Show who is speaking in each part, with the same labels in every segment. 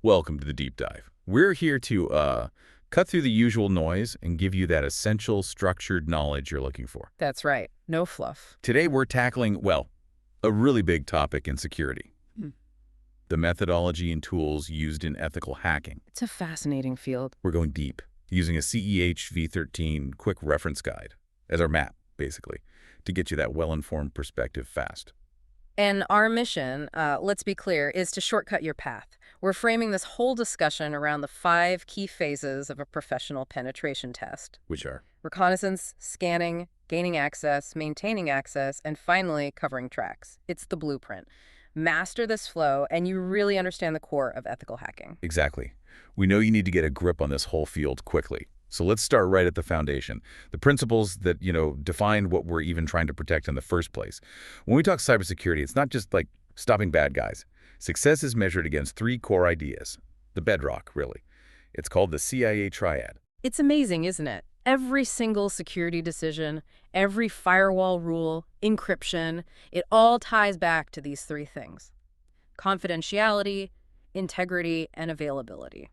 Speaker 1: Welcome to the deep dive. We're here to cut through the usual noise and give you that essential structured knowledge you're looking for.
Speaker 2: That's right. No fluff.
Speaker 1: Today we're tackling, well, a really big topic in security. The methodology and tools used in ethical hacking.
Speaker 2: It's a fascinating field.
Speaker 1: We're going deep, using a CEH v13 quick reference guide as our map, basically, to get you that well-informed perspective fast.
Speaker 2: And our mission, let's be clear, is to shortcut your path. We're framing this whole discussion around the 5 key phases of a professional penetration test.
Speaker 1: Which are?
Speaker 2: Reconnaissance, scanning, gaining access, maintaining access, and finally, covering tracks. It's the blueprint. Master this flow, and you really understand the core of ethical hacking.
Speaker 1: Exactly. We know you need to get a grip on this whole field quickly. So let's start right at the foundation, the principles that, define what we're even trying to protect in the first place. When we talk cybersecurity, it's not just like stopping bad guys. Success is measured against 3 core ideas, the bedrock, really. It's called the CIA triad.
Speaker 2: It's amazing, isn't it? Every single security decision, every firewall rule, encryption, it all ties back to these 3 things: confidentiality, integrity, and availability.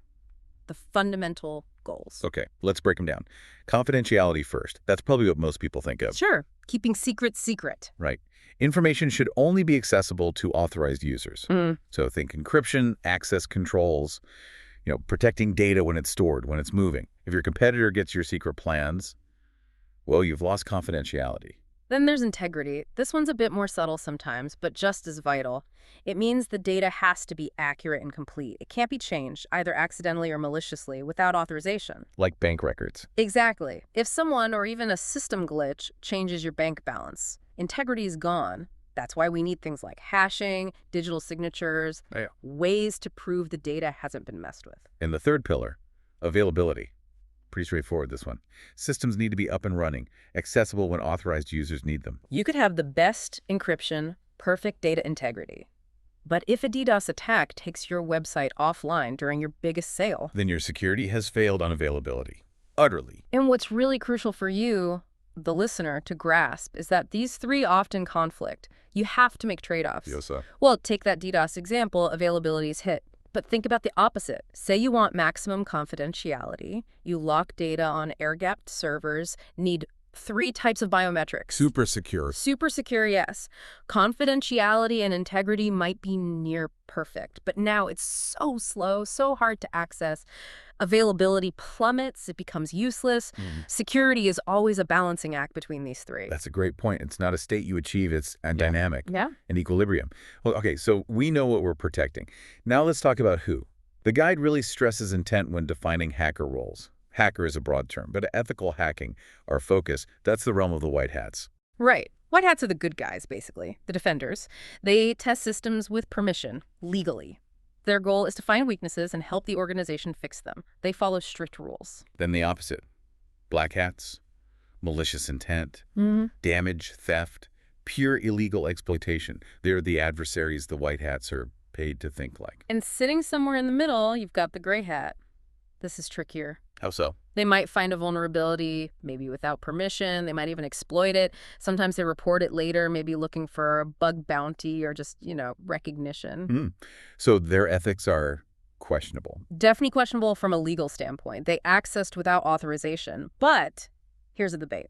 Speaker 2: The fundamental goals.
Speaker 1: Okay, let's break them down. Confidentiality first. That's probably what most people think of.
Speaker 2: Sure. Keeping secrets secret.
Speaker 1: Right. Information should only be accessible to authorized users. So think encryption, access controls, protecting data when it's stored, when it's moving. If your competitor gets your secret plans, well, you've lost confidentiality.
Speaker 2: Then there's integrity. This one's a bit more subtle sometimes, but just as vital. It means the data has to be accurate and complete. It can't be changed, either accidentally or maliciously, without authorization.
Speaker 1: Like bank records.
Speaker 2: Exactly. If someone or even a system glitch changes your bank balance, integrity is gone. That's why we need things like hashing, digital signatures, ways to prove the data hasn't been messed with.
Speaker 1: And the third pillar, availability. Pretty straightforward, this one. Systems need to be up and running, accessible when authorized users need them.
Speaker 2: You could have the best encryption, perfect data integrity. But if a DDoS attack takes your website offline during your biggest sale,
Speaker 1: then your security has failed on availability. Utterly.
Speaker 2: And what's really crucial for you, the listener, to grasp is that these 3 often conflict. You have to make trade-offs.
Speaker 1: Yes, sir.
Speaker 2: Well, take that DDoS example, availability is hit. But think about the opposite. Say you want maximum confidentiality, you lock data on air-gapped servers, need 3 types of biometrics.
Speaker 1: Super secure.
Speaker 2: Super secure, yes. Confidentiality and integrity might be near perfect, but now it's so slow, so hard to access. Availability plummets, it becomes useless. Security is always a balancing act between these 3.
Speaker 1: That's a great point. It's not a state you achieve, it's a dynamic, an equilibrium. Well, okay, so we know what we're protecting. Now let's talk about who. The guide really stresses intent when defining hacker roles. Hacker is a broad term, but ethical hacking, our focus, that's the realm of the white hats.
Speaker 2: Right. White hats are the good guys, basically, the defenders. They test systems with permission, legally. Their goal is to find weaknesses and help the organization fix them. They follow strict rules.
Speaker 1: Then the opposite. Black hats, malicious intent, damage, theft, pure illegal exploitation. They're the adversaries the white hats are paid to think like.
Speaker 2: And sitting somewhere in the middle, you've got the gray hat. This is trickier.
Speaker 1: How so?
Speaker 2: They might find a vulnerability, maybe without permission. They might even exploit it. Sometimes they report it later, maybe looking for a bug bounty or just, recognition.
Speaker 1: So their ethics are questionable.
Speaker 2: Definitely questionable from a legal standpoint. They accessed without authorization. But here's the debate.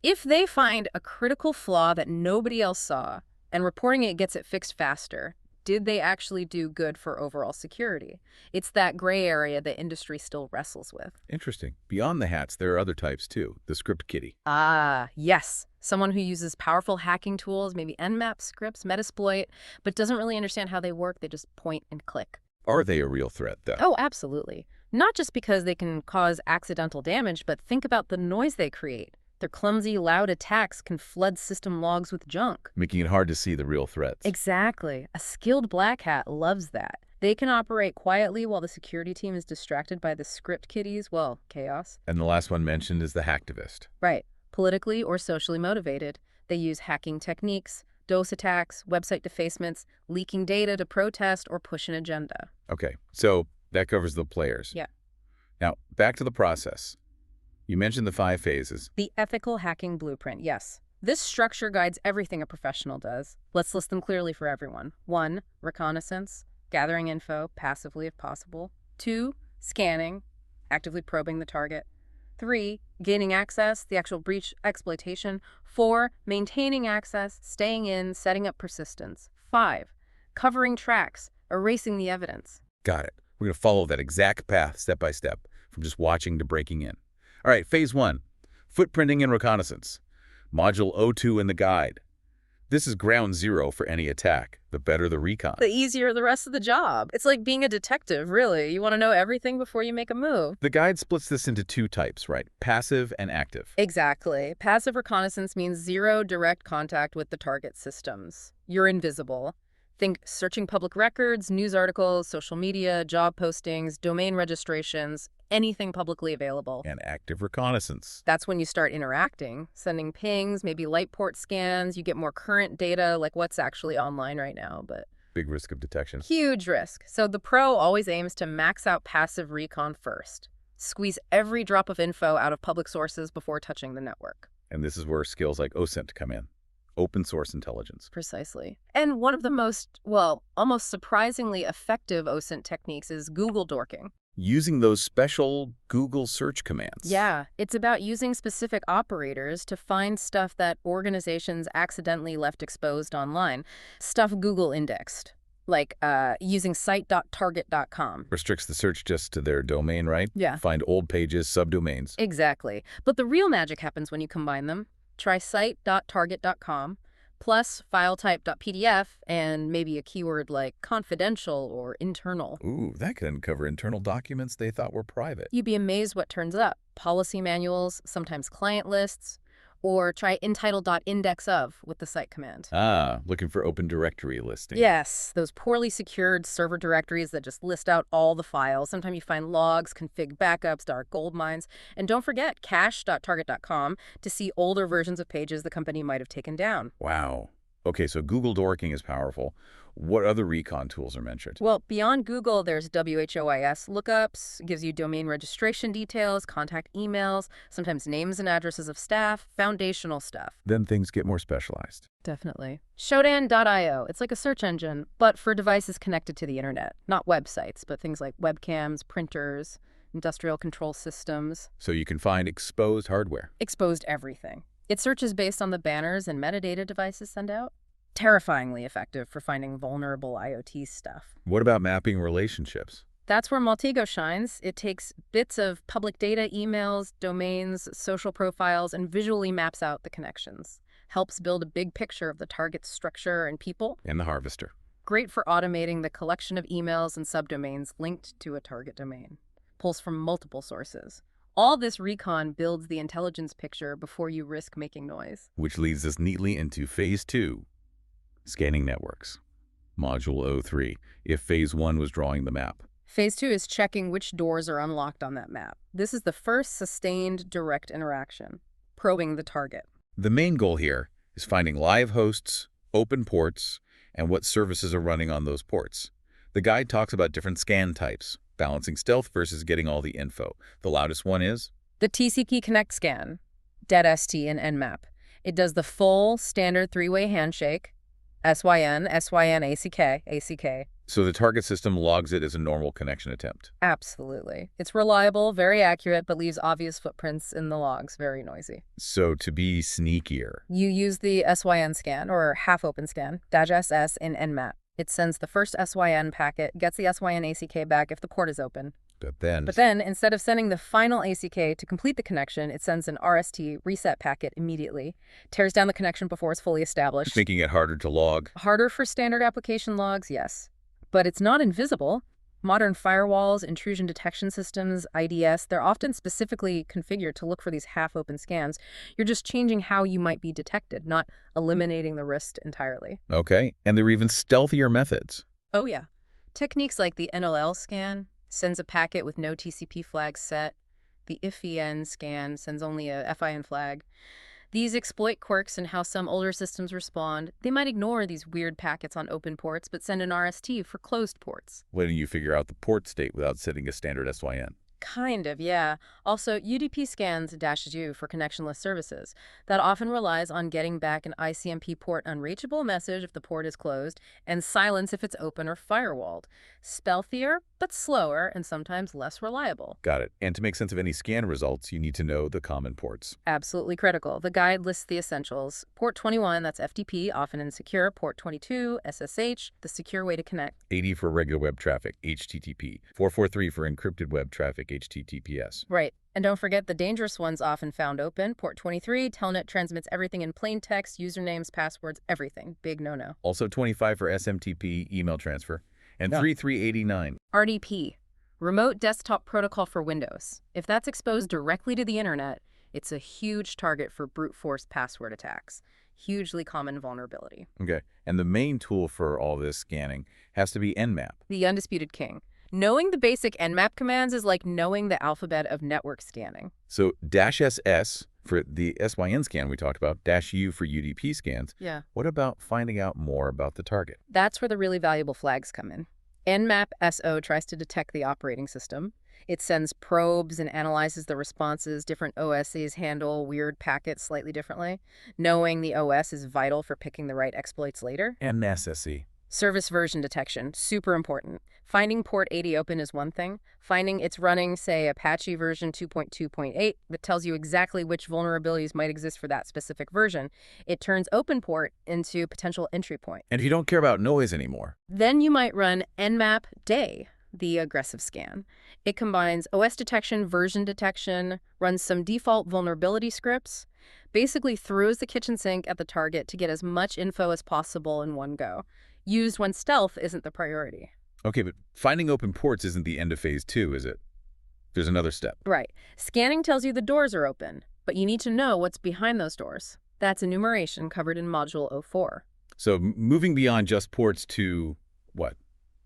Speaker 2: If they find a critical flaw that nobody else saw and reporting it gets it fixed faster, did they actually do good for overall security? It's that gray area the industry still wrestles with.
Speaker 1: Interesting. Beyond the hats, there are other types too. The script kiddie.
Speaker 2: Ah, yes. Someone who uses powerful hacking tools, maybe Nmap scripts, Metasploit, but doesn't really understand how they work. They just point and click.
Speaker 1: Are they a real threat, though?
Speaker 2: Oh, absolutely. Not just because they can cause accidental damage, but think about the noise they create. Their clumsy, loud attacks can flood system logs with junk,
Speaker 1: making it hard to see the real threats.
Speaker 2: Exactly. A skilled black hat loves that. They can operate quietly while the security team is distracted by the script kiddies, well, chaos.
Speaker 1: And the last one mentioned is the hacktivist.
Speaker 2: Right. Politically or socially motivated. They use hacking techniques, DOS attacks, website defacements, leaking data to protest or push an agenda.
Speaker 1: Okay, so that covers the players.
Speaker 2: Yeah.
Speaker 1: Now, back to the process. You mentioned the 5 phases.
Speaker 2: The ethical hacking blueprint, yes. This structure guides everything a professional does. Let's list them clearly for everyone. 1, reconnaissance. gathering info passively if possible. 2, scanning, actively probing the target. 3, gaining access, the actual breach exploitation. 4, maintaining access, staying in, setting up persistence. 5, covering tracks, erasing the evidence.
Speaker 1: Got it. We're going to follow that exact path step by step, from just watching to breaking in. All right, phase 1, footprinting and reconnaissance. Module O2 in the guide. This is ground zero for any attack. The better the recon.
Speaker 2: The easier the rest of the job. It's like being a detective, really. You want to know everything before you make a move.
Speaker 1: The guide splits this into 2 types, right? Passive and active.
Speaker 2: Exactly. Passive reconnaissance means zero direct contact with the target systems. You're invisible. Think searching public records, news articles, social media, job postings, domain registrations, anything publicly available.
Speaker 1: And active reconnaissance.
Speaker 2: That's when you start interacting, sending pings, maybe light port scans. You get more current data, like what's actually online right now, but
Speaker 1: Big risk of detection.
Speaker 2: huge risk. So the pro always aims to max out passive recon first. Squeeze every drop of info out of public sources before touching the network.
Speaker 1: And this is where skills like OSINT come in. Open source intelligence.
Speaker 2: Precisely. And one of the most, well, almost surprisingly effective OSINT techniques is Google dorking.
Speaker 1: Using those special Google search commands.
Speaker 2: Yeah, it's about using specific operators to find stuff that organizations accidentally left exposed online, stuff Google indexed, like using site.target.com.
Speaker 1: Restricts the search just to their domain, right?
Speaker 2: Yeah.
Speaker 1: Find old pages, subdomains.
Speaker 2: Exactly. But the real magic happens when you combine them. Try site.target.com plus filetype.pdf and maybe a keyword like confidential or internal.
Speaker 1: Ooh, that could uncover internal documents they thought were private.
Speaker 2: You'd be amazed what turns up. Policy manuals, sometimes client lists, or try entitle.indexof with the site command.
Speaker 1: Ah, looking for open directory listing.
Speaker 2: Yes, those poorly secured server directories that just list out all the files. Sometimes you find logs, config backups, dark gold mines. And don't forget cache.target.com to see older versions of pages the company might have taken down.
Speaker 1: Wow. Okay, so Google dorking is powerful. What other recon tools are mentioned?
Speaker 2: Well, beyond Google, there's WHOIS lookups, gives you domain registration details, contact emails, sometimes names and addresses of staff, foundational stuff.
Speaker 1: Then things get more specialized.
Speaker 2: Definitely. Shodan.io, it's like a search engine, but for devices connected to the internet. Not websites, but things like webcams, printers, industrial control systems.
Speaker 1: So you can find exposed hardware.
Speaker 2: Exposed everything. It searches based on the banners and metadata devices send out. Terrifyingly effective for finding vulnerable IoT stuff.
Speaker 1: What about mapping relationships?
Speaker 2: That's where Maltego shines. It takes bits of public data, emails, domains, social profiles, and visually maps out the connections. Helps build a big picture of the target's structure and people.
Speaker 1: And the harvester.
Speaker 2: Great for automating the collection of emails and subdomains linked to a target domain. Pulls from multiple sources. All this recon builds the intelligence picture before you risk making noise.
Speaker 1: Which leads us neatly into phase 2. Scanning networks. Module O3, if phase 1 was drawing the map.
Speaker 2: Phase 2 is checking which doors are unlocked on that map. This is the first sustained direct interaction, probing the target.
Speaker 1: The main goal here is finding live hosts, open ports, and what services are running on those ports. The guide talks about different scan types, balancing stealth versus getting all the info. The loudest one is
Speaker 2: the TCP Connect scan, DEAD-ST and Nmap. It does the full standard three-way handshake, SYN, ACK.
Speaker 1: So the target system logs it as a normal connection attempt.
Speaker 2: Absolutely. It's reliable, very accurate, but leaves obvious footprints in the logs, very noisy.
Speaker 1: So to be sneakier,
Speaker 2: you use the SYN scan, or half-open scan, -SS in Nmap. It sends the first SYN packet, gets the SYN ACK back if the port is open.
Speaker 1: But then,
Speaker 2: instead of sending the final ACK to complete the connection, it sends an RST reset packet immediately, tears down the connection before it's fully established.
Speaker 1: making it harder to log.
Speaker 2: Harder for standard application logs, yes. But it's not invisible. Modern firewalls, intrusion detection systems, IDS, they're often specifically configured to look for these half-open scans. You're just changing how you might be detected, not eliminating the risk entirely.
Speaker 1: Okay, and there are even stealthier methods.
Speaker 2: Oh, yeah. Techniques like the NLL scan sends a packet with no TCP flags set. The IFEN scan sends only a FIN flag. These exploit quirks in how some older systems respond. They might ignore these weird packets on open ports, but send an RST for closed ports.
Speaker 1: Letting you figure out the port state without setting a standard SYN.
Speaker 2: Kind of, yeah. Also, UDP scans -U for connectionless services. That often relies on getting back an ICMP port unreachable message if the port is closed, and silence if it's open or firewalled. Stealthier, but slower, and sometimes less reliable.
Speaker 1: Got it. And to make sense of any scan results, you need to know the common ports.
Speaker 2: Absolutely critical. The guide lists the essentials. Port 21, that's FTP, often insecure. Port 22, SSH, the secure way to connect.
Speaker 1: 80 for regular web traffic, HTTP. 443 for encrypted web traffic, HTTPS.
Speaker 2: Right. And don't forget the dangerous ones often found open. Port 23, Telnet transmits everything in plain text, usernames, passwords, everything. Big no-no.
Speaker 1: Also 25 for SMTP, email transfer. And 3389.
Speaker 2: RDP, Remote Desktop Protocol for Windows. If that's exposed directly to the internet, it's a huge target for brute force password attacks. Hugely common vulnerability.
Speaker 1: Okay. And the main tool for all this scanning has to be Nmap.
Speaker 2: The undisputed king. Knowing the basic Nmap commands is like knowing the alphabet of network scanning.
Speaker 1: So -SS for the SYN scan we talked about, -U for UDP scans.
Speaker 2: Yeah.
Speaker 1: What about finding out more about the target?
Speaker 2: That's where the really valuable flags come in. Nmap SO tries to detect the operating system. It sends probes and analyzes the responses. Different OSs handle weird packets slightly differently. Knowing the OS is vital for picking the right exploits later.
Speaker 1: And SSE.
Speaker 2: Service version detection, super important. Finding port 80 open is one thing. Finding it's running, say, Apache version 2.2.8 that tells you exactly which vulnerabilities might exist for that specific version. It turns open port into potential entry point.
Speaker 1: And if you don't care about noise anymore,
Speaker 2: Then you might run Nmap Day, the aggressive scan. It combines OS detection, version detection, runs some default vulnerability scripts, basically throws the kitchen sink at the target to get as much info as possible in one go. Used when stealth isn't the priority.
Speaker 1: okay, but finding open ports isn't the end of phase 2, is it? There's another step.
Speaker 2: Right. Scanning tells you the doors are open, but you need to know what's behind those doors. That's enumeration covered in Module 04.
Speaker 1: So moving beyond just ports to what?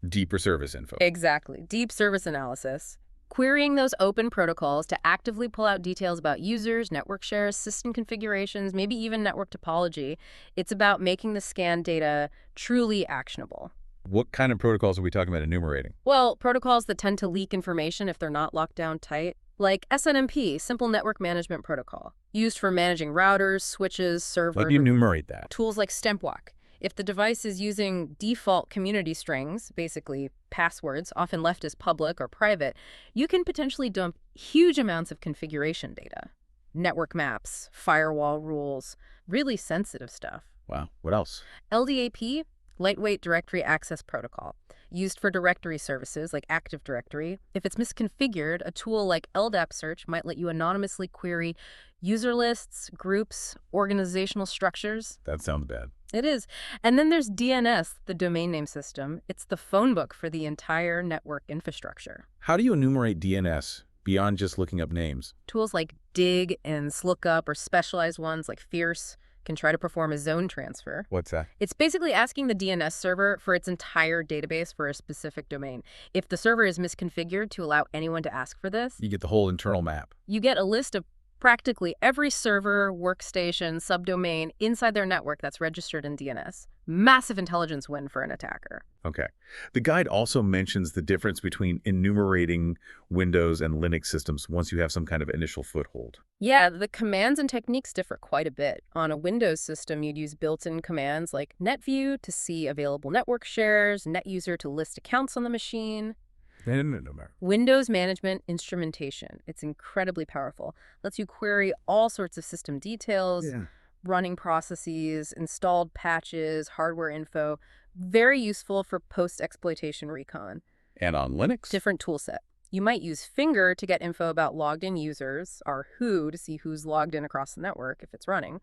Speaker 1: Deeper service info.
Speaker 2: Exactly. Deep service analysis. Querying those open protocols to actively pull out details about users, network shares, system configurations, maybe even network topology. It's about making the scan data truly actionable.
Speaker 1: What kind of protocols are we talking about enumerating?
Speaker 2: Well, protocols that tend to leak information if they're not locked down tight, like SNMP, Simple Network Management Protocol, used for managing routers, switches, servers.
Speaker 1: Let me enumerate that.
Speaker 2: Tools like Stempwalk. If the device is using default community strings, basically passwords, often left as public or private, you can potentially dump huge amounts of configuration data. Network maps, firewall rules, really sensitive stuff.
Speaker 1: Wow. What else?
Speaker 2: LDAP, Lightweight Directory Access Protocol, used for directory services like Active Directory. If it's misconfigured, a tool like LDAP Search might let you anonymously query user lists, groups, organizational structures.
Speaker 1: That sounds bad.
Speaker 2: It is. And then there's DNS, the domain name system. It's the phone book for the entire network infrastructure.
Speaker 1: How do you enumerate DNS beyond just looking up names?
Speaker 2: Tools like Dig and SLOOKUP or specialized ones like Fierce can try to perform a zone transfer.
Speaker 1: What's that?
Speaker 2: It's basically asking the DNS server for its entire database for a specific domain. If the server is misconfigured to allow anyone to ask for this,
Speaker 1: You get the whole internal map.
Speaker 2: you get a list of practically every server, workstation, subdomain inside their network that's registered in DNS. Massive intelligence win for an attacker.
Speaker 1: Okay. The guide also mentions the difference between enumerating Windows and Linux systems once you have some kind of initial foothold.
Speaker 2: Yeah, the commands and techniques differ quite a bit. On a Windows system, you'd use built-in commands like netview to see available network shares, netuser to list accounts on the machine.
Speaker 1: No.
Speaker 2: Windows management instrumentation. It's incredibly powerful. Lets you query all sorts of system details, running processes, installed patches, hardware info. Very useful for post-exploitation recon.
Speaker 1: And on Linux?
Speaker 2: Different tool set. You might use Finger to get info about logged in users, or Who to see who's logged in across the network if it's running.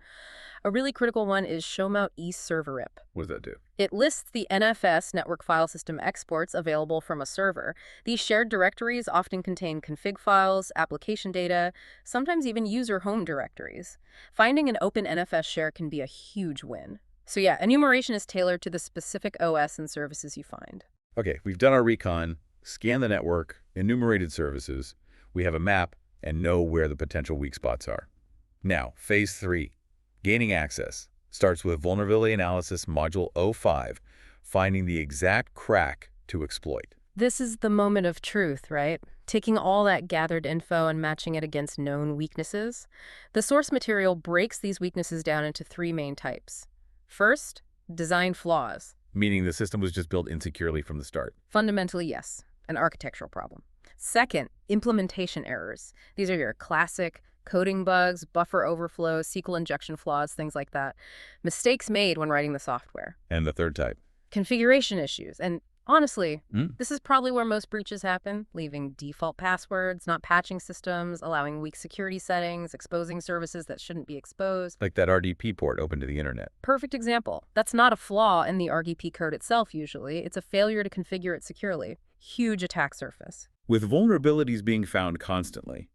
Speaker 2: A really critical one is Showmount eServerIP.
Speaker 1: What does that do?
Speaker 2: It lists the NFS network file system exports available from a server. These shared directories often contain config files, application data, sometimes even user home directories. Finding an open NFS share can be a huge win. So yeah, enumeration is tailored to the specific OS and services you find.
Speaker 1: Okay, we've done our recon, scanned the network, enumerated services. We have a map and know where the potential weak spots are. Now, phase 3, gaining access, starts with vulnerability analysis module 05, finding the exact crack to exploit.
Speaker 2: This is the moment of truth, right? Taking all that gathered info and matching it against known weaknesses. The source material breaks these weaknesses down into three main types. First, design flaws.
Speaker 1: Meaning the system was just built insecurely from the start.
Speaker 2: Fundamentally, yes, an architectural problem. Second, implementation errors. These are your classic coding bugs, buffer overflows, SQL injection flaws, things like that. Mistakes made when writing the software.
Speaker 1: And the third type.
Speaker 2: Configuration issues. And honestly,
Speaker 1: Mm.
Speaker 2: this is probably where most breaches happen, leaving default passwords, not patching systems, allowing weak security settings, exposing services that shouldn't be exposed.
Speaker 1: Like that RDP port open to the internet.
Speaker 2: Perfect example. That's not a flaw in the RDP code itself usually. It's a failure to configure it securely. Huge attack surface.
Speaker 1: With vulnerabilities being found constantly,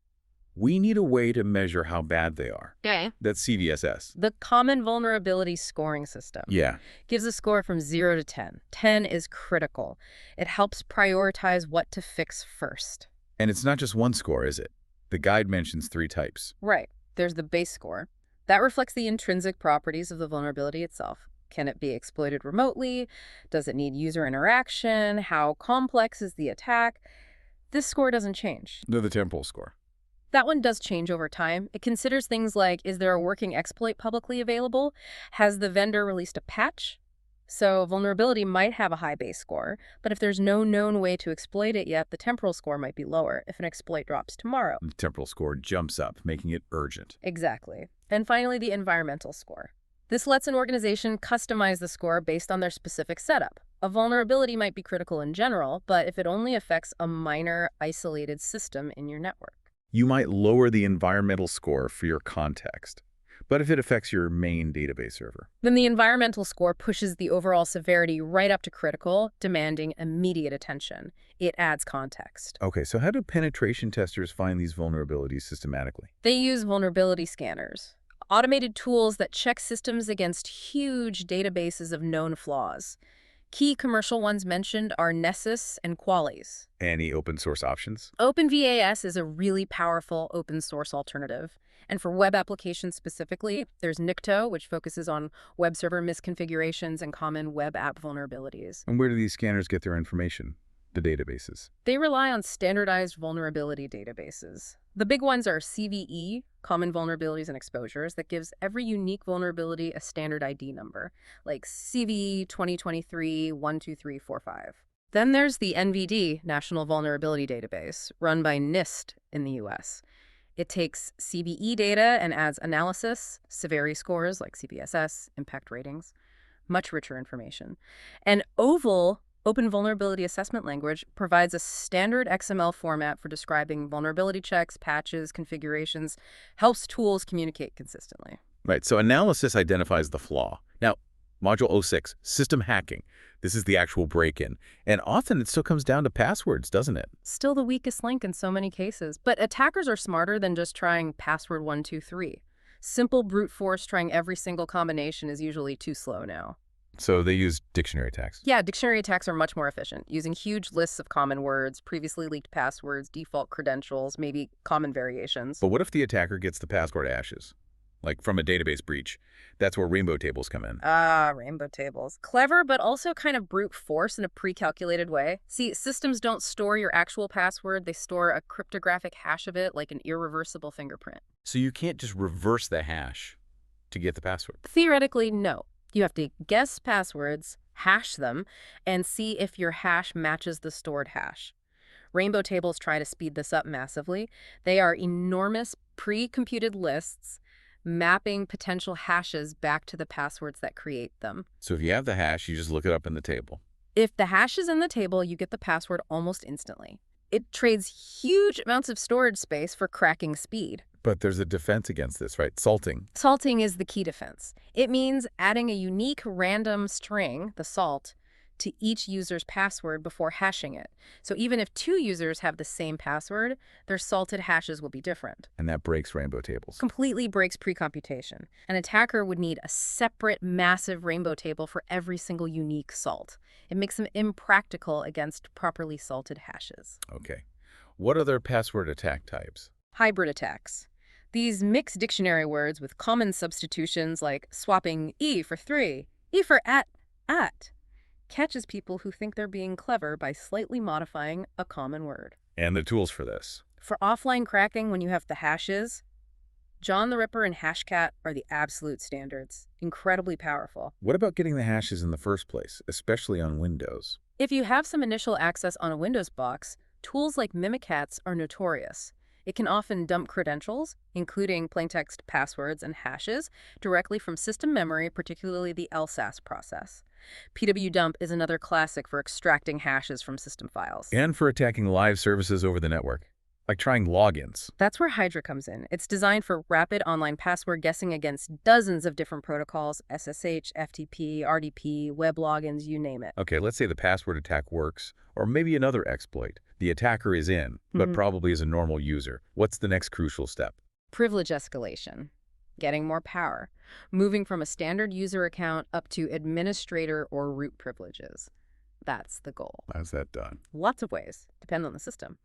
Speaker 1: we need a way to measure how bad they are.
Speaker 2: Okay.
Speaker 1: That's CVSS.
Speaker 2: The Common Vulnerability Scoring System
Speaker 1: Yeah.
Speaker 2: gives a score from 0 to 10. 10 is critical. It helps prioritize what to fix first.
Speaker 1: And it's not just one score, is it? The guide mentions three types.
Speaker 2: Right. There's the base score. That reflects the intrinsic properties of the vulnerability itself. Can it be exploited remotely? Does it need user interaction? How complex is the attack? This score doesn't change.
Speaker 1: They're the temporal score.
Speaker 2: That one does change over time. It considers things like, is there a working exploit publicly available? Has the vendor released a patch? So vulnerability might have a high base score, but if there's no known way to exploit it yet, the temporal score might be lower if an exploit drops tomorrow.
Speaker 1: The temporal score jumps up, making it urgent.
Speaker 2: Exactly. And finally, the environmental score. This lets an organization customize the score based on their specific setup. A vulnerability might be critical in general, but if it only affects a minor, isolated system in your network.
Speaker 1: You might lower the environmental score for your context, but if it affects your main database server.
Speaker 2: Then the environmental score pushes the overall severity right up to critical, demanding immediate attention. It adds context.
Speaker 1: Okay, so how do penetration testers find these vulnerabilities systematically?
Speaker 2: They use vulnerability scanners, automated tools that check systems against huge databases of known flaws. Key commercial ones mentioned are Nessus and Qualys.
Speaker 1: Any open source options?
Speaker 2: OpenVAS is a really powerful open source alternative. And for web applications specifically, there's Nikto, which focuses on web server misconfigurations and common web app vulnerabilities.
Speaker 1: And where do these scanners get their information? The databases.
Speaker 2: They rely on standardized vulnerability databases. The big ones are CVE, Common Vulnerabilities and Exposures, that gives every unique vulnerability a standard ID number, like CVE 2023-12345. Then there's the NVD, National Vulnerability Database, run by NIST in the US. It takes CVE data and adds analysis, severity scores like CVSS, impact ratings, much richer information. And OVAL, Open Vulnerability Assessment Language, provides a standard XML format for describing vulnerability checks, patches, configurations, helps tools communicate consistently.
Speaker 1: Right, so analysis identifies the flaw. Now, Module 06, system hacking. This is the actual break-in. And often it still comes down to passwords, doesn't it?
Speaker 2: Still the weakest link in so many cases. But attackers are smarter than just trying password 123. Simple brute force trying every single combination is usually too slow now.
Speaker 1: So they use dictionary attacks.
Speaker 2: Yeah, dictionary attacks are much more efficient, using huge lists of common words, previously leaked passwords, default credentials, maybe common variations.
Speaker 1: But what if the attacker gets the password hashes? Like from a database breach. That's where rainbow tables come in.
Speaker 2: Rainbow tables. Clever, but also kind of brute force in a pre-calculated way. See, systems don't store your actual password. They store a cryptographic hash of it, like an irreversible fingerprint.
Speaker 1: So you can't just reverse the hash to get the password.
Speaker 2: Theoretically, no. You have to guess passwords, hash them, and see if your hash matches the stored hash. Rainbow tables try to speed this up massively. They are enormous pre-computed lists mapping potential hashes back to the passwords that create them.
Speaker 1: So if you have the hash, you just look it up in the table.
Speaker 2: If the hash is in the table, you get the password almost instantly. It trades huge amounts of storage space for cracking speed.
Speaker 1: But there's a defense against this, right? Salting.
Speaker 2: Salting is the key defense. It means adding a unique random string, the salt, to each user's password before hashing it. So even if two users have the same password, their salted hashes will be different.
Speaker 1: And that breaks rainbow tables.
Speaker 2: Completely breaks pre-computation. An attacker would need a separate massive rainbow table for every single unique salt. It makes them impractical against properly salted hashes.
Speaker 1: Okay. What other password attack types?
Speaker 2: Hybrid attacks. These mix dictionary words with common substitutions like swapping E for 3, E for at. Catches people who think they're being clever by slightly modifying a common word.
Speaker 1: And the tools for this.
Speaker 2: For offline cracking, when you have the hashes, John the Ripper and Hashcat are the absolute standards. Incredibly powerful.
Speaker 1: What about getting the hashes in the first place, especially on Windows?
Speaker 2: If you have some initial access on a Windows box, tools like Mimikatz are notorious. It can often dump credentials, including plaintext passwords and hashes, directly from system memory, particularly the LSASS process. PWDump is another classic for extracting hashes from system files.
Speaker 1: And for attacking live services over the network, like trying logins.
Speaker 2: That's where Hydra comes in. It's designed for rapid online password guessing against dozens of different protocols: SSH, FTP, RDP, web logins, you name it.
Speaker 1: Okay, let's say the password attack works, or maybe another exploit. The attacker is in, but probably is a normal user. What's the next crucial step?
Speaker 2: Privilege escalation. Getting more power. Moving from a standard user account up to administrator or root privileges. That's the goal.
Speaker 1: How's that done?
Speaker 2: Lots of ways. Depends on the system.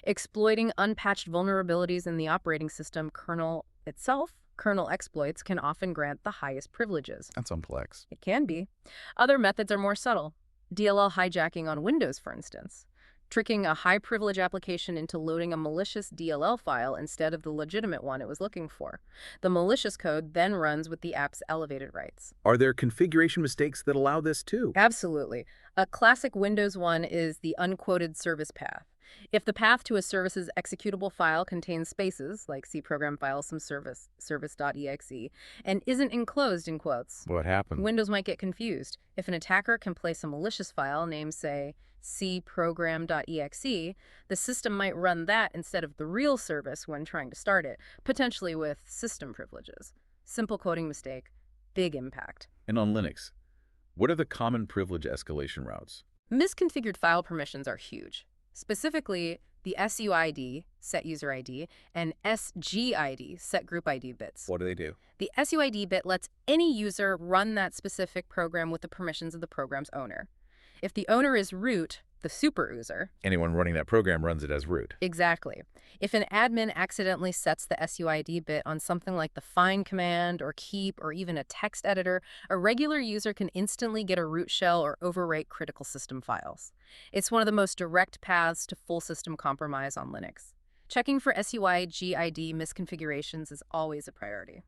Speaker 2: Exploiting unpatched vulnerabilities in the operating system kernel itself. Kernel exploits can often grant the highest privileges.
Speaker 1: That's complex.
Speaker 2: It can be. Other methods are more subtle. DLL hijacking on Windows, for instance. Tricking a high-privilege application into loading a malicious DLL file instead of the legitimate one it was looking for. The malicious code then runs with the app's elevated rights.
Speaker 1: Are there configuration mistakes that allow this too?
Speaker 2: Absolutely. A classic Windows one is the unquoted service path. If the path to a service's executable file contains spaces, like C program file some service, service.exe, and isn't enclosed in quotes,
Speaker 1: What happened?
Speaker 2: Windows might get confused. If an attacker can place a malicious file named, say, cprogram.exe, the system might run that instead of the real service when trying to start it, potentially with system privileges. Simple coding mistake, big impact.
Speaker 1: And on Linux, what are the common privilege escalation routes?
Speaker 2: Misconfigured file permissions are huge. Specifically, the SUID, set user ID, and SGID, set group ID bits.
Speaker 1: What do they do?
Speaker 2: The SUID bit lets any user run that specific program with the permissions of the program's owner. If the owner is root, the super user.
Speaker 1: Anyone running that program runs it as root.
Speaker 2: Exactly. If an admin accidentally sets the SUID bit on something like the find command or keep or even a text editor, a regular user can instantly get a root shell or overwrite critical system files. It's one of the most direct paths to full system compromise on Linux. Checking for SUID misconfigurations is always a priority.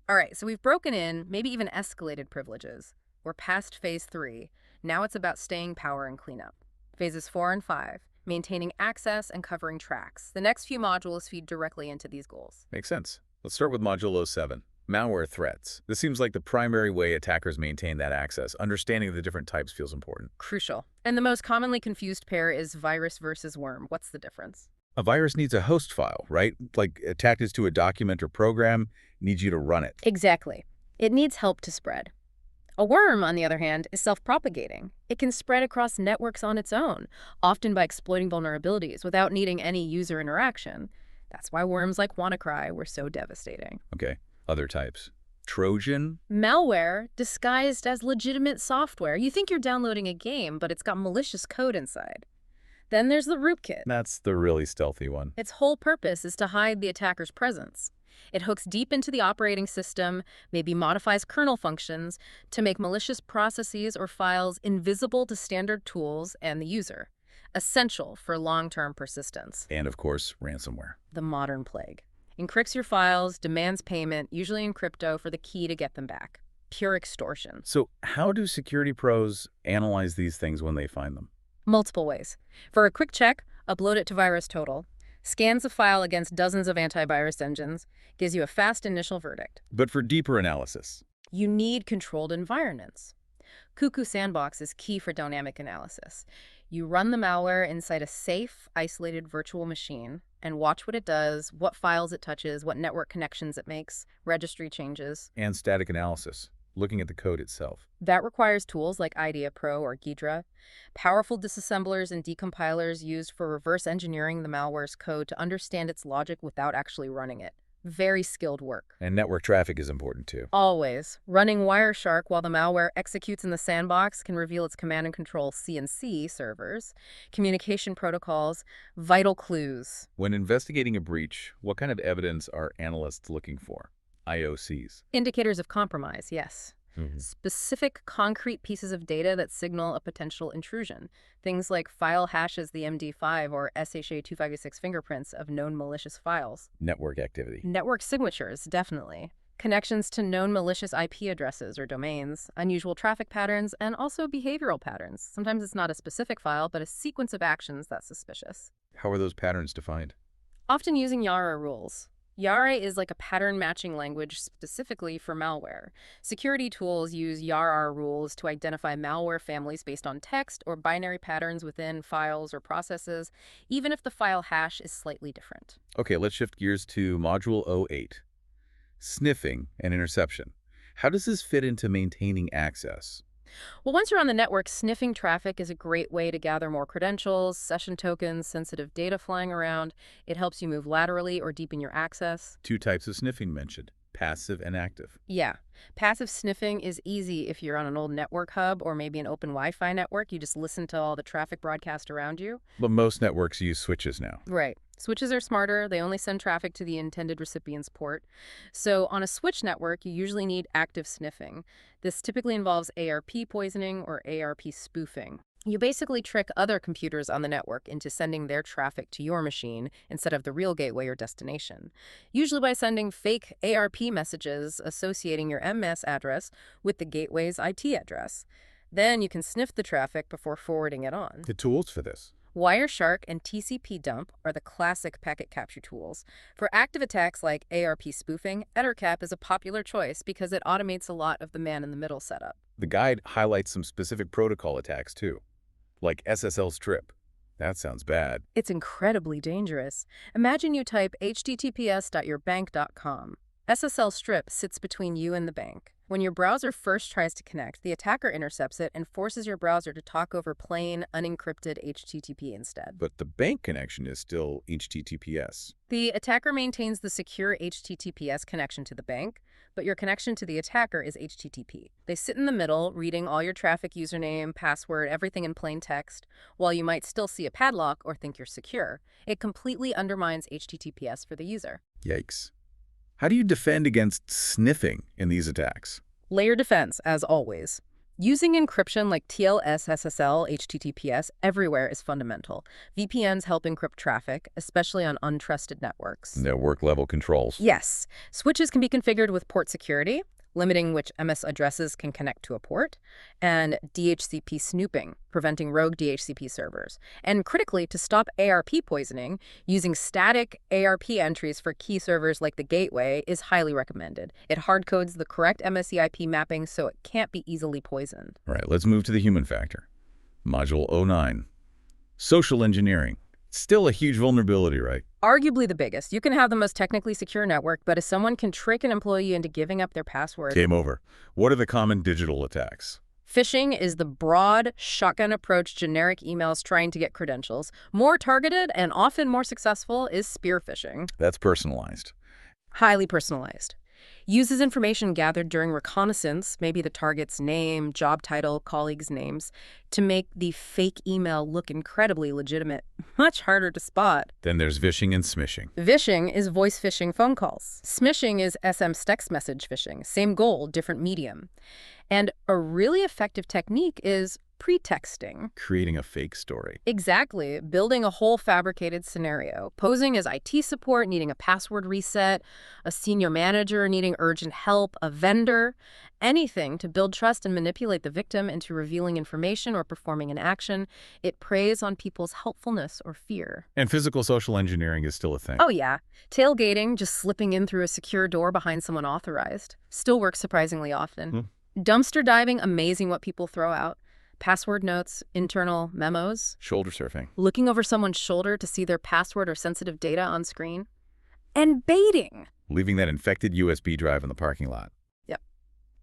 Speaker 2: All right, so we've broken in, maybe even escalated privileges. We're past phase 3. Now it's about staying power and cleanup. Phases 4 and 5, maintaining access and covering tracks. The next few modules feed directly into these goals.
Speaker 1: Makes sense. Let's start with Module 07, malware threats. This seems like the primary way attackers maintain that access. Understanding the different types feels important.
Speaker 2: Crucial. And the most commonly confused pair is virus versus worm. What's the difference?
Speaker 1: A virus needs a host file, right? Like attaches to a document or program, needs you to run it.
Speaker 2: Exactly. It needs help to spread. A worm, on the other hand, is self-propagating. It can spread across networks on its own, often by exploiting vulnerabilities without needing any user interaction. That's why worms like WannaCry were so devastating.
Speaker 1: Okay, other types. Trojan?
Speaker 2: Malware disguised as legitimate software. You think you're downloading a game, but it's got malicious code inside. Then there's the rootkit.
Speaker 1: That's the really stealthy one.
Speaker 2: Its whole purpose is to hide the attacker's presence. It hooks deep into the operating system, maybe modifies kernel functions to make malicious processes or files invisible to standard tools and the user. Essential for long-term persistence.
Speaker 1: And of course, ransomware.
Speaker 2: The modern plague. Encrypts your files, demands payment, usually in crypto, for the key to get them back. Pure extortion.
Speaker 1: So how do security pros analyze these things when they find them?
Speaker 2: Multiple ways. For a quick check, upload it to VirusTotal. Scans a file against dozens of antivirus engines, gives you a fast initial verdict.
Speaker 1: But for deeper analysis?
Speaker 2: You need controlled environments. Cuckoo Sandbox is key for dynamic analysis. You run the malware inside a safe, isolated virtual machine and watch what it does, what files it touches, what network connections it makes, registry changes.
Speaker 1: And static analysis, looking at the code itself.
Speaker 2: That requires tools like IDEA Pro or Ghidra, powerful disassemblers and decompilers used for reverse engineering the malware's code to understand its logic without actually running it. Very skilled work.
Speaker 1: And network traffic is important too.
Speaker 2: Always. Running Wireshark while the malware executes in the sandbox can reveal its command and control CNC servers, communication protocols, vital clues.
Speaker 1: When investigating a breach, what kind of evidence are analysts looking for? IOCs.
Speaker 2: Indicators of compromise, yes.
Speaker 1: Mhm.
Speaker 2: Specific, concrete pieces of data that signal a potential intrusion. Things like file hashes the MD5 or SHA-256 fingerprints of known malicious files.
Speaker 1: Network activity.
Speaker 2: Network signatures, definitely. Connections to known malicious IP addresses or domains, unusual traffic patterns, and also behavioral patterns. Sometimes it's not a specific file, but a sequence of actions that's suspicious.
Speaker 1: How are those patterns defined?
Speaker 2: Often using YARA rules. YARA is like a pattern matching language specifically for malware. Security tools use YARA rules to identify malware families based on text or binary patterns within files or processes, even if the file hash is slightly different.
Speaker 1: Okay, let's shift gears to Module O8. Sniffing and interception. How does this fit into maintaining access?
Speaker 2: Well, once you're on the network, sniffing traffic is a great way to gather more credentials, session tokens, sensitive data flying around. It helps you move laterally or deepen your access.
Speaker 1: Two types of sniffing mentioned, passive and active.
Speaker 2: Yeah, passive sniffing is easy if you're on an old network hub or maybe an open Wi-Fi network. You just listen to all the traffic broadcast around you.
Speaker 1: But most networks use switches now.
Speaker 2: Right. Switches are smarter. They only send traffic to the intended recipient's port. So on a switch network, you usually need active sniffing. This typically involves ARP poisoning or ARP spoofing. You basically trick other computers on the network into sending their traffic to your machine instead of the real gateway or destination, usually by sending fake ARP messages associating your MS address with the gateway's IP address. Then you can sniff the traffic before forwarding it on.
Speaker 1: The tools for this.
Speaker 2: Wireshark and TCP dump are the classic packet capture tools. For active attacks like ARP spoofing, Ettercap is a popular choice because it automates a lot of the man-in-the-middle setup.
Speaker 1: The guide highlights some specific protocol attacks too, like SSL strip. That sounds bad.
Speaker 2: It's incredibly dangerous. Imagine you type https.yourbank.com. SSL strip sits between you and the bank. When your browser first tries to connect, the attacker intercepts it and forces your browser to talk over plain, unencrypted HTTP instead.
Speaker 1: But the bank connection is still HTTPS.
Speaker 2: The attacker maintains the secure HTTPS connection to the bank, but your connection to the attacker is HTTP. They sit in the middle, reading all your traffic, username, password, everything in plain text, while you might still see a padlock or think you're secure. It completely undermines HTTPS for the user.
Speaker 1: Yikes. How do you defend against sniffing in these attacks?
Speaker 2: Layer defense, as always. Using encryption like TLS, SSL, HTTPS everywhere is fundamental. VPNs help encrypt traffic, especially on untrusted networks.
Speaker 1: Network-level controls.
Speaker 2: Yes, switches can be configured with port security, limiting which MS addresses can connect to a port, and DHCP snooping, preventing rogue DHCP servers. And critically, to stop ARP poisoning, using static ARP entries for key servers like the gateway is highly recommended. It hardcodes the correct MSE-IP mapping so it can't be easily poisoned.
Speaker 1: All right, let's move to the human factor. Module 09. Social engineering. Still a huge vulnerability, right?
Speaker 2: Arguably the biggest. You can have the most technically secure network, but if someone can trick an employee into giving up their password...
Speaker 1: Game over. What are the common digital attacks?
Speaker 2: Phishing is the broad, shotgun approach, generic emails trying to get credentials. More targeted and often more successful is spear phishing.
Speaker 1: That's personalized.
Speaker 2: Highly personalized. Uses information gathered during reconnaissance, maybe the target's name, job title, colleagues' names, to make the fake email look incredibly legitimate. Much harder to spot.
Speaker 1: Then there's vishing and smishing.
Speaker 2: Vishing is voice phishing phone calls. Smishing is SMS text message phishing. Same goal, different medium. And a really effective technique is pretexting.
Speaker 1: Creating a fake story.
Speaker 2: Exactly. Building a whole fabricated scenario. Posing as IT support, needing a password reset, a senior manager needing urgent help, a vendor, anything to build trust and manipulate the victim into revealing information or performing an action. It preys on people's helpfulness or fear.
Speaker 1: And physical social engineering is still a thing.
Speaker 2: Oh yeah. Tailgating, just slipping in through a secure door behind someone authorized. Still works surprisingly often. Dumpster diving, amazing what people throw out. Password notes, internal memos.
Speaker 1: Shoulder surfing.
Speaker 2: Looking over someone's shoulder to see their password or sensitive data on screen. And baiting.
Speaker 1: Leaving that infected USB drive in the parking lot.
Speaker 2: Yep.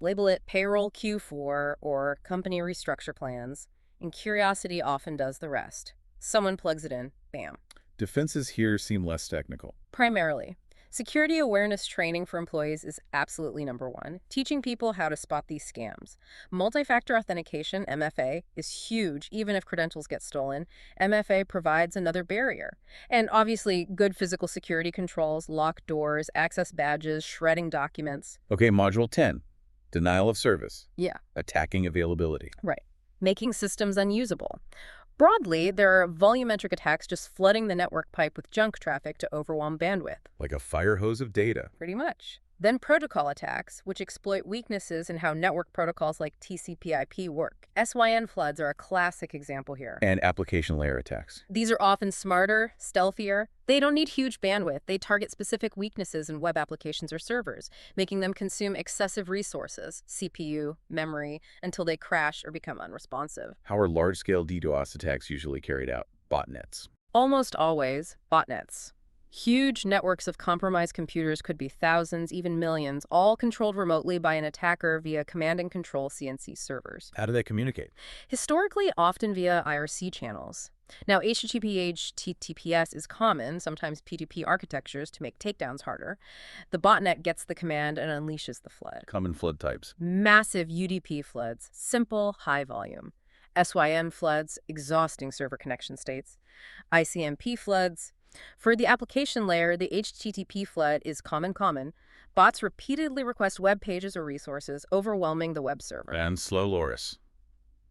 Speaker 2: Label it payroll Q4 or company restructure plans, and curiosity often does the rest. Someone plugs it in, bam.
Speaker 1: Defenses here seem less technical.
Speaker 2: Primarily. Security awareness training for employees is absolutely number one, teaching people how to spot these scams. Multi-factor authentication, MFA, is huge even if credentials get stolen. MFA provides another barrier. And obviously, good physical security controls, locked doors, access badges, shredding documents.
Speaker 1: Okay, Module 10. Denial of service.
Speaker 2: Yeah,
Speaker 1: Attacking availability.
Speaker 2: right. Making systems unusable. Broadly, there are volumetric attacks just flooding the network pipe with junk traffic to overwhelm bandwidth.
Speaker 1: Like a fire hose of data.
Speaker 2: Pretty much. Then protocol attacks, which exploit weaknesses in how network protocols like TCP/IP work. SYN floods are a classic example here.
Speaker 1: And application layer attacks.
Speaker 2: These are often smarter, stealthier. They don't need huge bandwidth. They target specific weaknesses in web applications or servers, making them consume excessive resources, CPU, memory, until they crash or become unresponsive.
Speaker 1: How are large-scale DDoS attacks usually carried out? Botnets.
Speaker 2: Almost always, botnets. Huge networks of compromised computers could be thousands, even millions, all controlled remotely by an attacker via command and control CNC servers.
Speaker 1: How do they communicate?
Speaker 2: Historically, often via IRC channels. Now, HTTP/HTTPS is common, sometimes P2P architectures to make takedowns harder. The botnet gets the command and unleashes the flood.
Speaker 1: Common flood types.
Speaker 2: Massive UDP floods, simple, high volume. SYN floods, exhausting server connection states. ICMP floods. For the application layer, the HTTP flood is common. Bots repeatedly request web pages or resources, overwhelming the web server.
Speaker 1: And slow loris.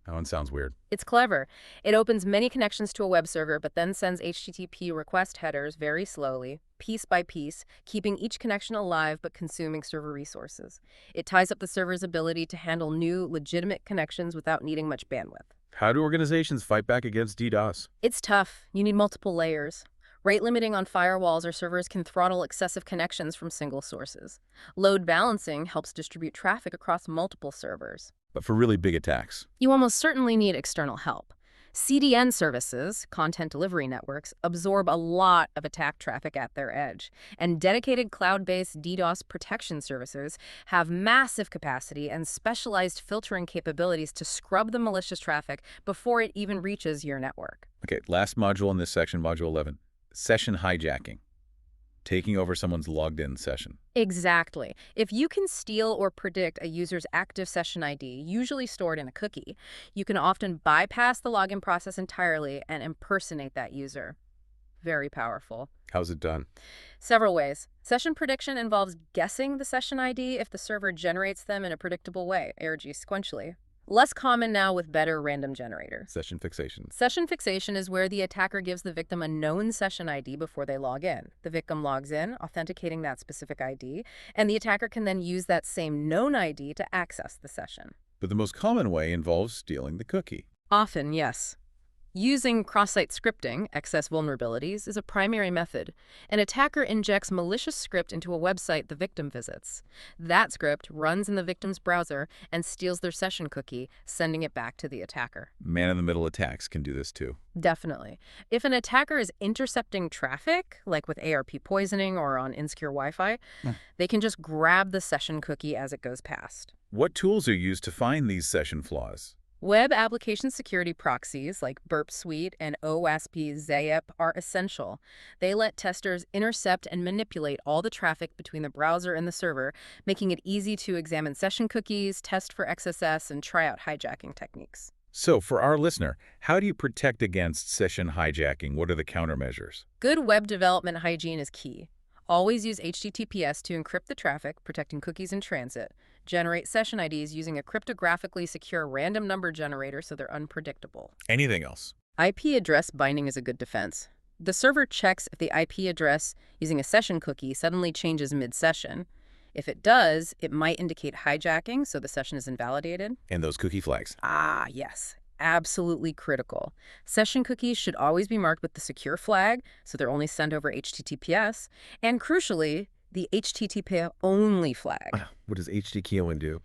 Speaker 1: That one sounds weird.
Speaker 2: It's clever. It opens many connections to a web server, but then sends HTTP request headers very slowly, piece by piece, keeping each connection alive but consuming server resources. It ties up the server's ability to handle new, legitimate connections without needing much bandwidth.
Speaker 1: How do organizations fight back against DDoS?
Speaker 2: It's tough. You need multiple layers. Rate limiting on firewalls or servers can throttle excessive connections from single sources. Load balancing helps distribute traffic across multiple servers.
Speaker 1: But for really big attacks.
Speaker 2: You almost certainly need external help. CDN services, content delivery networks, absorb a lot of attack traffic at their edge, and dedicated cloud-based DDoS protection services have massive capacity and specialized filtering capabilities to scrub the malicious traffic before it even reaches your network.
Speaker 1: Okay, last module in this section, module 11. Session hijacking. Taking over someone's logged-in session.
Speaker 2: Exactly. If you can steal or predict a user's active session ID, usually stored in a cookie, you can often bypass the login process entirely and impersonate that user. Very powerful.
Speaker 1: How's it done?
Speaker 2: Several ways. Session prediction involves guessing the session ID if the server generates them in a predictable way, ARG sequentially. Less common now with better random generator.
Speaker 1: Session fixation.
Speaker 2: Session fixation is where the attacker gives the victim a known session ID before they log in. The victim logs in, authenticating that specific ID, and the attacker can then use that same known ID to access the session.
Speaker 1: But the most common way involves stealing the cookie.
Speaker 2: Often, yes. Using cross-site scripting, excess vulnerabilities, is a primary method. An attacker injects malicious script into a website the victim visits. That script runs in the victim's browser and steals their session cookie, sending it back to the attacker.
Speaker 1: Man-in-the-middle attacks can do this too.
Speaker 2: Definitely. If an attacker is intercepting traffic, like with ARP poisoning or on insecure Wi-Fi, they can just grab the session cookie as it goes past.
Speaker 1: What tools are used to find these session flaws?
Speaker 2: Web application security proxies like Burp Suite and OWASP ZAP are essential. They let testers intercept and manipulate all the traffic between the browser and the server, making it easy to examine session cookies, test for XSS, and try out hijacking techniques.
Speaker 1: So, for our listener, how do you protect against session hijacking? What are the countermeasures?
Speaker 2: Good web development hygiene is key. Always use HTTPS to encrypt the traffic, protecting cookies in transit. Generate session IDs using a cryptographically secure random number generator so they're unpredictable.
Speaker 1: Anything else?
Speaker 2: IP address binding is a good defense. The server checks if the IP address using a session cookie suddenly changes mid-session. If it does, it might indicate hijacking, so the session is invalidated.
Speaker 1: And those cookie flags.
Speaker 2: Ah, yes. Absolutely critical. Session cookies should always be marked with the secure flag, so they're only sent over HTTPS. And crucially, the HTTP-only flag.
Speaker 1: What does HTTP do?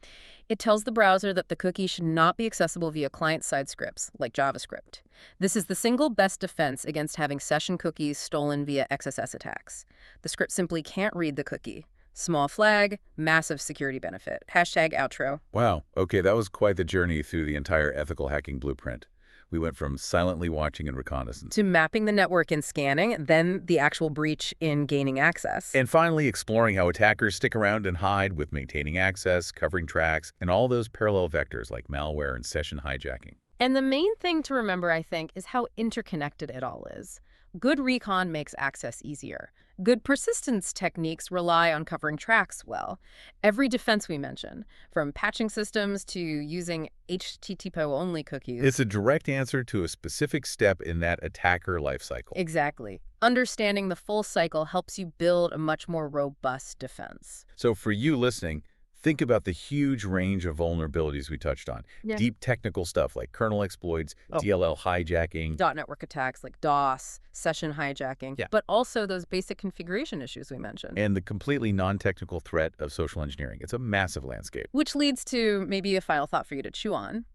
Speaker 2: It tells the browser that the cookie should not be accessible via client-side scripts, like JavaScript. This is the single best defense against having session cookies stolen via XSS attacks. The script simply can't read the cookie. Small flag, massive security benefit. #outro.
Speaker 1: Wow. Okay, that was quite the journey through the entire ethical hacking blueprint. We went from silently watching and reconnaissance
Speaker 2: To mapping the network and scanning, then the actual breach in gaining access.
Speaker 1: and finally exploring how attackers stick around and hide with maintaining access, covering tracks, and all those parallel vectors like malware and session hijacking.
Speaker 2: And the main thing to remember, I think, is how interconnected it all is. Good recon makes access easier. Good persistence techniques rely on covering tracks well. Every defense we mention, from patching systems to using HTTP-only
Speaker 1: It's
Speaker 2: cookies.
Speaker 1: a direct answer to a specific step in that attacker lifecycle.
Speaker 2: Exactly. Understanding the full cycle helps you build a much more robust defense.
Speaker 1: So for you listening, think about the huge range of vulnerabilities we touched on.
Speaker 2: Yeah.
Speaker 1: Deep technical stuff like kernel exploits,
Speaker 2: Oh,
Speaker 1: DLL hijacking,
Speaker 2: network attacks like DOS, session hijacking,
Speaker 1: yeah,
Speaker 2: but also those basic configuration issues we mentioned.
Speaker 1: and the completely non-technical threat of social engineering. It's a massive landscape.
Speaker 2: Which leads to maybe a final thought for you to chew on.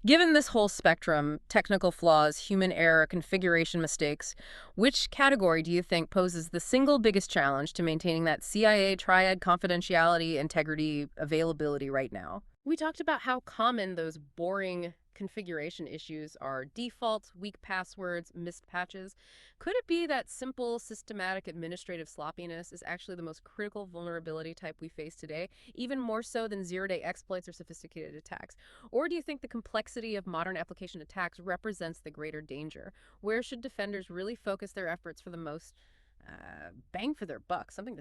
Speaker 2: Given this whole spectrum, technical flaws, human error, configuration mistakes, which category do you think poses the single biggest challenge to maintaining that CIA triad confidentiality, integrity, availability right now? We talked about how common those boring configuration issues are: defaults, weak passwords, missed patches. Could it be that simple, systematic administrative sloppiness is actually the most critical vulnerability type we face today, even more so than zero-day exploits or sophisticated attacks? Or do you think the complexity of modern application attacks represents the greater danger? Where should defenders really focus their efforts for the most bang for their buck? Something to